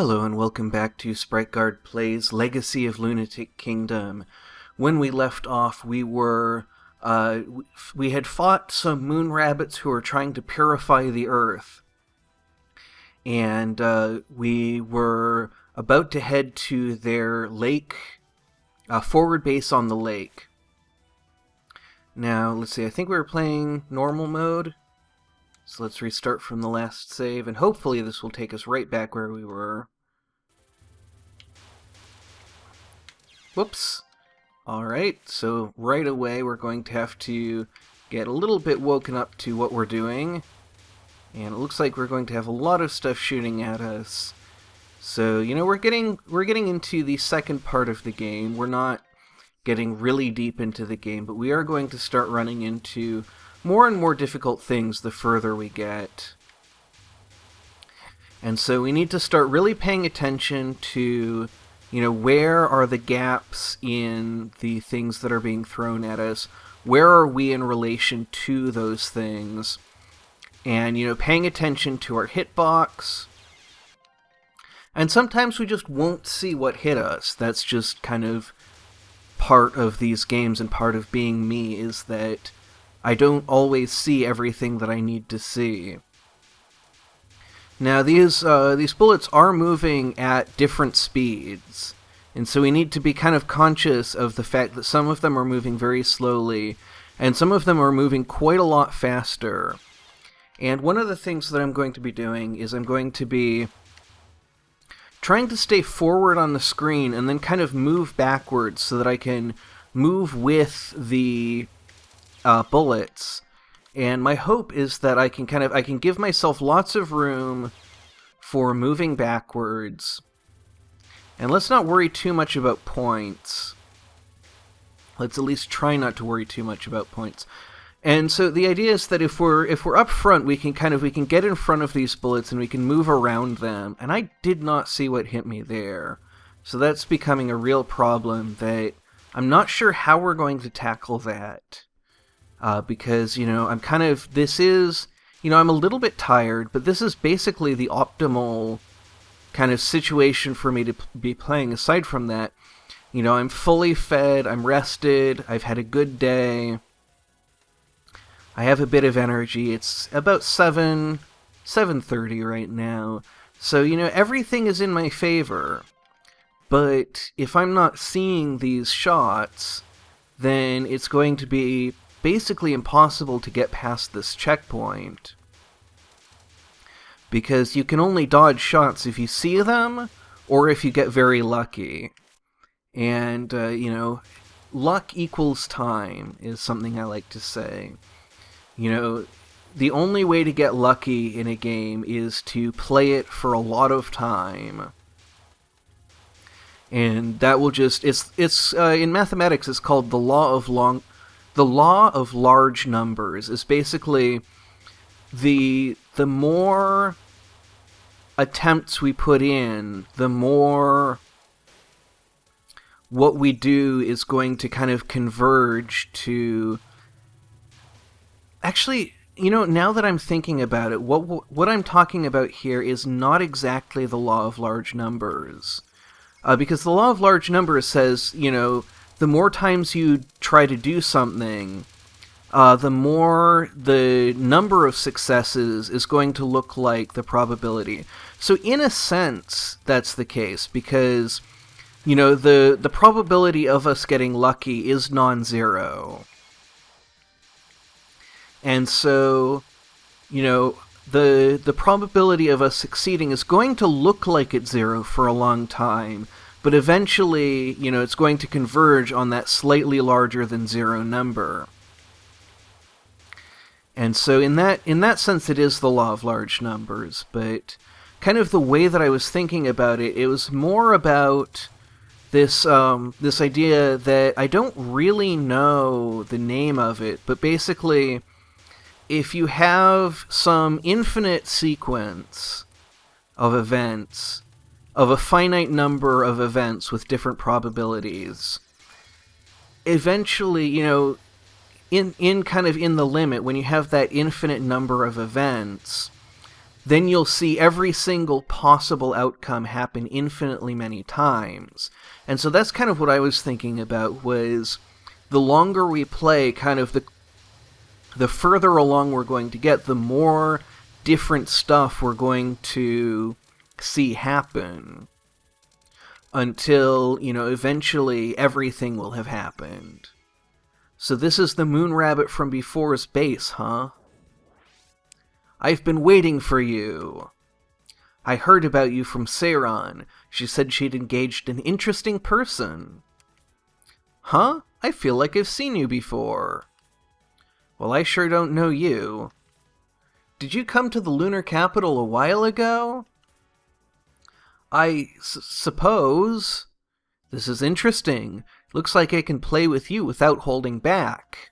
Hello and welcome back to SpriteGuard Plays Legacy of Lunatic Kingdom. When we left off, we had fought some moon rabbits who were trying to purify the earth. And we were about to head to their lake, forward base on the lake. Now, let's see, I think we were playing normal mode. So let's restart from the last save, and hopefully this will take us right back where we were. Whoops. Alright, so right away we're going to have to get a little bit woken up to what we're doing. And it looks like we're going to have a lot of stuff shooting at us. So, you know, we're getting into the second part of the game. We're not getting really deep into the game, but we are going to start running into more and more difficult things the further we get. And so we need to start really paying attention to, you know, where are the gaps in the things that are being thrown at us? Where are we in relation to those things? And, you know, paying attention to our hitbox. And sometimes we just won't see what hit us. That's just kind of part of these games and part of being me, is that I don't always see everything that I need to see. Now, these bullets are moving at different speeds, and so we need to be kind of conscious of the fact that some of them are moving very slowly, and some of them are moving quite a lot faster. And one of the things that I'm going to be doing is I'm going to be trying to stay forward on the screen and then kind of move backwards so that I can move with the bullets, and my hope is that I can give myself lots of room for moving backwards. And let's not worry too much about points. Let's at least try not to worry too much about points. And so the idea is that if we're up front, we can get in front of these bullets and we can move around them. And I did not see what hit me there, so that's becoming a real problem that I'm not sure how we're going to tackle that. Because, you know, I'm a little bit tired, but this is basically the optimal kind of situation for me to be playing. Aside from that, you know, I'm fully fed, I'm rested, I've had a good day, I have a bit of energy. It's about 7:30 right now, so, you know, everything is in my favor. But if I'm not seeing these shots, then it's going to be basically impossible to get past this checkpoint. Because you can only dodge shots if you see them, or if you get very lucky. And, you know, luck equals time is something I like to say. You know, the only way to get lucky in a game is to play it for a lot of time. And that will just, it's in mathematics it's called the law of large numbers. Is basically the more attempts we put in, the more what we do is going to kind of converge to... Actually, you know, now that I'm thinking about it, what I'm talking about here is not exactly the law of large numbers. Because the law of large numbers says, you know, the more times you try to do something, the more the number of successes is going to look like the probability. So in a sense, that's the case, because, you know, the probability of us getting lucky is non-zero. And so, you know, the probability of us succeeding is going to look like it's zero for a long time, but eventually, you know, it's going to converge on that slightly larger than zero number. And so in that sense, it is the law of large numbers, but kind of the way that I was thinking about it, it was more about this idea that I don't really know the name of it, but basically, if you have some infinite sequence of events, of a finite number of events with different probabilities, eventually, you know, in the limit, when you have that infinite number of events, then you'll see every single possible outcome happen infinitely many times. And so that's kind of what I was thinking about, was the longer we play, kind of the further along we're going to get, the more different stuff we're going to see happen. Until, eventually everything will have happened. So this is the Moon Rabbit from before's base, huh? I've been waiting for you. I heard about you from Seiran. She said she'd engaged an interesting person. Huh? I feel like I've seen you before. Well, I sure don't know you. Did you come to the lunar capital a while ago? I suppose. This is interesting. Looks like I can play with you without holding back.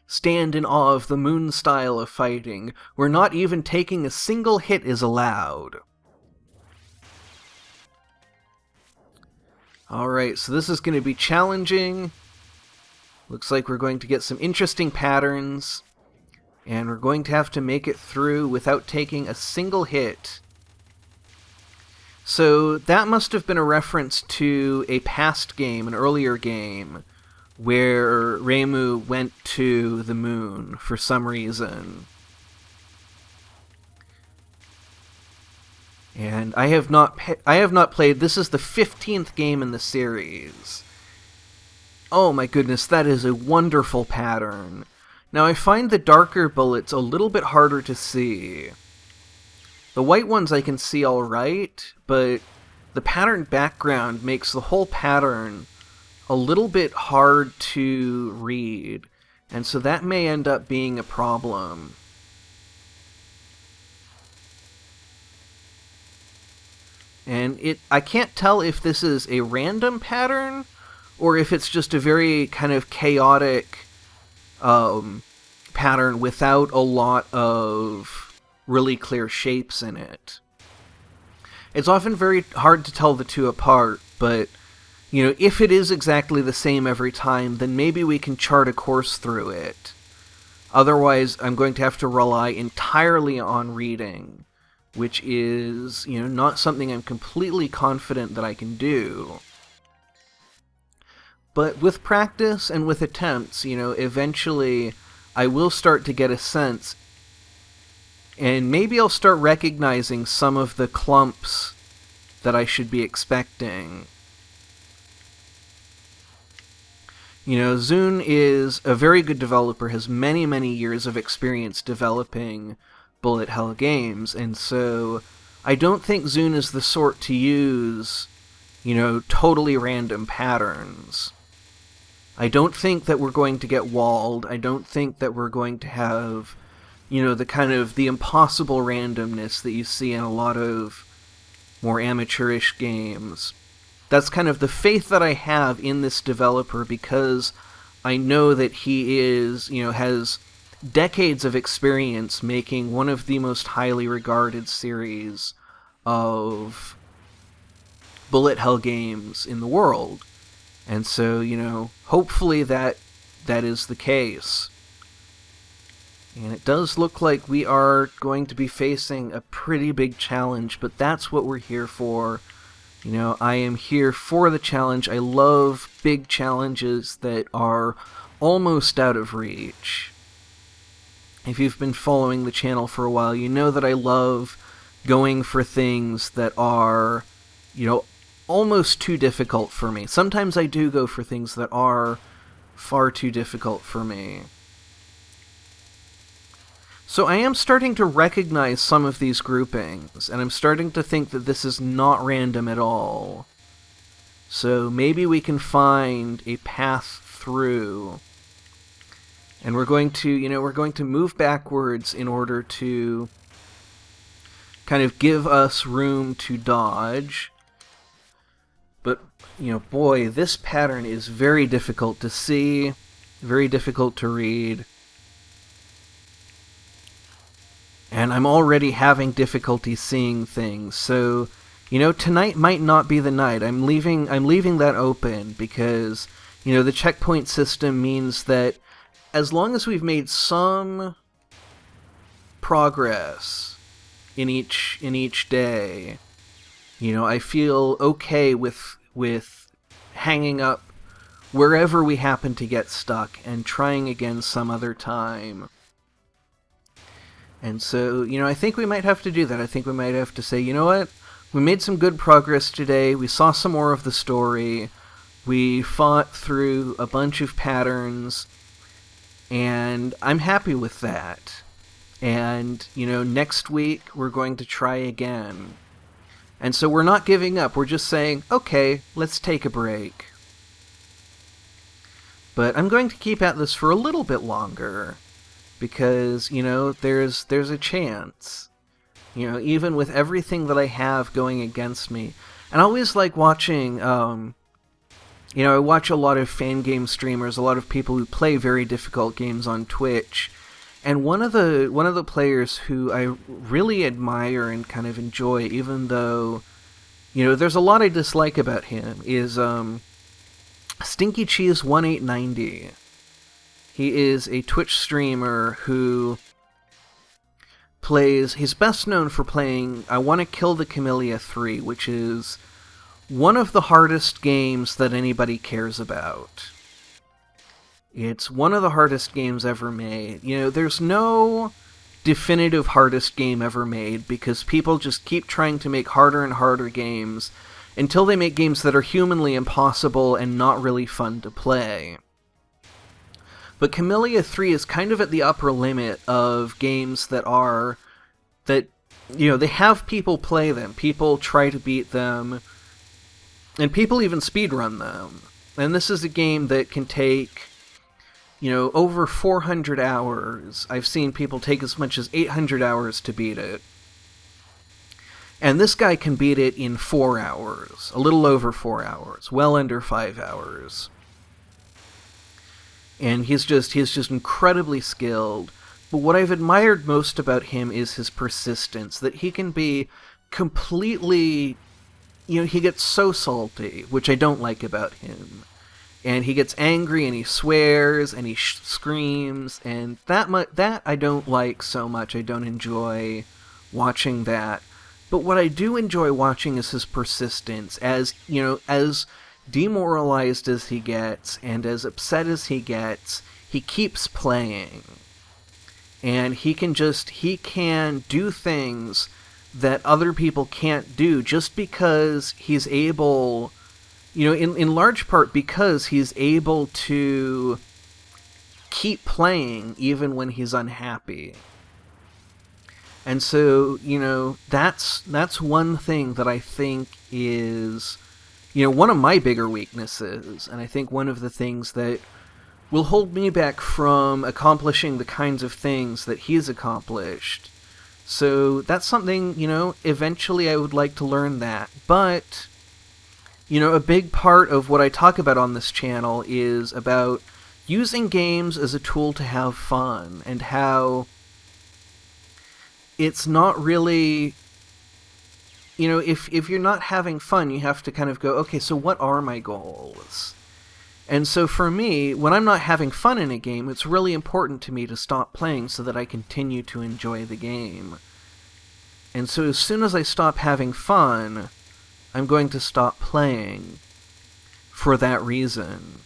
Stand in awe of the moon style of fighting, where not even taking a single hit is allowed. Alright, so this is going to be challenging. Looks like we're going to get some interesting patterns, and we're going to have to make it through without taking a single hit. So that must have been a reference to a past game, an earlier game, where Reimu went to the moon for some reason. And I have not played. This is the 15th game in the series. Oh my goodness, that is a wonderful pattern. Now I find the darker bullets a little bit harder to see. The white ones I can see alright, but the pattern background makes the whole pattern a little bit hard to read, and so that may end up being a problem. And I can't tell if this is a random pattern, or if it's just a very kind of chaotic pattern without a lot of really clear shapes in it. It's often very hard to tell the two apart, but if it is exactly the same every time, then maybe we can chart a course through it. Otherwise, I'm going to have to rely entirely on reading, which is, not something I'm completely confident that I can do. But with practice and with attempts, eventually I will start to get a sense, and maybe I'll start recognizing some of the clumps that I should be expecting. Zune is a very good developer, has many, many years of experience developing bullet hell games, and so I don't think Zune is the sort to use, totally random patterns. I don't think that we're going to get walled. I don't think that we're going to have, the kind of the impossible randomness that you see in a lot of more amateurish games. That's kind of the faith that I have in this developer, because I know that he is, has decades of experience making one of the most highly regarded series of bullet hell games in the world. And so, hopefully that is the case. And it does look like we are going to be facing a pretty big challenge, but that's what we're here for. I am here for the challenge. I love big challenges that are almost out of reach. If you've been following the channel for a while, you know that I love going for things that are, almost too difficult for me. Sometimes I do go for things that are far too difficult for me. So I am starting to recognize some of these groupings, and I'm starting to think that this is not random at all. So maybe we can find a path through. And we're going to move backwards in order to kind of give us room to dodge. But, boy, this pattern is very difficult to see, very difficult to read. And I'm already having difficulty seeing things, so, tonight might not be the night. I'm leaving that open, because, the checkpoint system means that as long as we've made some progress, in each day. I feel okay with hanging up wherever we happen to get stuck and trying again some other time. And so, I think we might have to do that. I think we might have to say, you know what? We made some good progress today. We saw some more of the story. We fought through a bunch of patterns. And I'm happy with that. And, next week we're going to try again. And so we're not giving up. We're just saying, okay, let's take a break. But I'm going to keep at this for a little bit longer. Because, there's a chance. Even with everything that I have going against me. And I always like watching, I watch a lot of fan game streamers, a lot of people who play very difficult games on Twitch. And one of the players who I really admire and kind of enjoy, even though, there's a lot I dislike about him, is Stinky Cheese 1890. He is a Twitch streamer who plays... He's best known for playing I Want to Kill the Camellia 3, which is one of the hardest games that anybody cares about. It's one of the hardest games ever made. There's no definitive hardest game ever made, because people just keep trying to make harder and harder games until they make games that are humanly impossible and not really fun to play. But Camellia 3 is kind of at the upper limit of games they have people play them, people try to beat them, and people even speedrun them. And this is a game that can take, over 400 hours. I've seen people take as much as 800 hours to beat it. And this guy can beat it in 4 hours, a little over 4 hours, well under 5 hours. And he's just incredibly skilled. But what I've admired most about him is his persistence, that he can be completely... he gets so salty, which I don't like about him. And he gets angry, and he swears, and he screams, and that I don't like so much. I don't enjoy watching that. But what I do enjoy watching is his persistence, as demoralized as he gets, and as upset as he gets, he keeps playing. And he can do things that other people can't do just because he's able, in large part because he's able to keep playing even when he's unhappy. And so, that's one thing that I think is, one of my bigger weaknesses, and I think one of the things that will hold me back from accomplishing the kinds of things that he's accomplished. So that's something, eventually I would like to learn that. But, a big part of what I talk about on this channel is about using games as a tool to have fun, and how it's not really... if you're not having fun, you have to kind of go, okay, so what are my goals? And so for me, when I'm not having fun in a game, it's really important to me to stop playing so that I continue to enjoy the game. And so as soon as I stop having fun, I'm going to stop playing for that reason.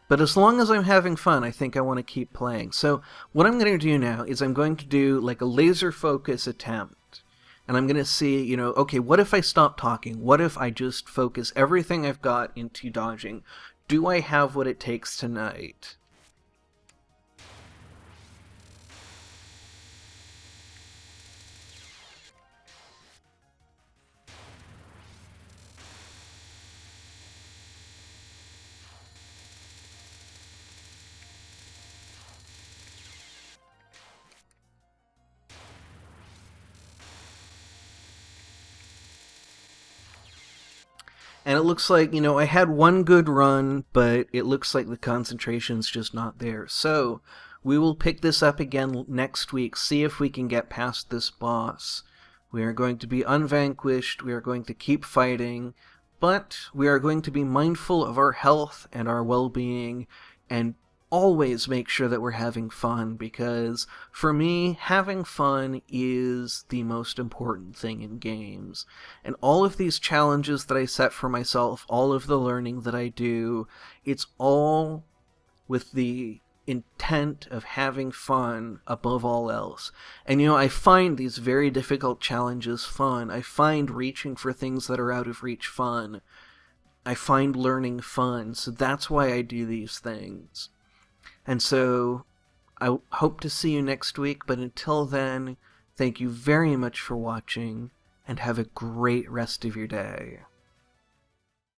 But as long as I'm having fun, I think I want to keep playing. So what I'm going to do now is I'm going to do like a laser focus attempt. And I'm going to see, okay, what if I stop talking? What if I just focus everything I've got into dodging? Do I have what it takes tonight? And it looks like, I had one good run, but it looks like the concentration's just not there. So, we will pick this up again next week, see if we can get past this boss. We are going to be unvanquished, we are going to keep fighting, but we are going to be mindful of our health and our well-being and always make sure that we're having fun, because for me, having fun is the most important thing in games. And all of these challenges that I set for myself, all of the learning that I do, it's all with the intent of having fun above all else. And I find these very difficult challenges fun. I find reaching for things that are out of reach fun. I find learning fun. So that's why I do these things. And so I hope to see you next week, but until then, thank you very much for watching, and have a great rest of your day.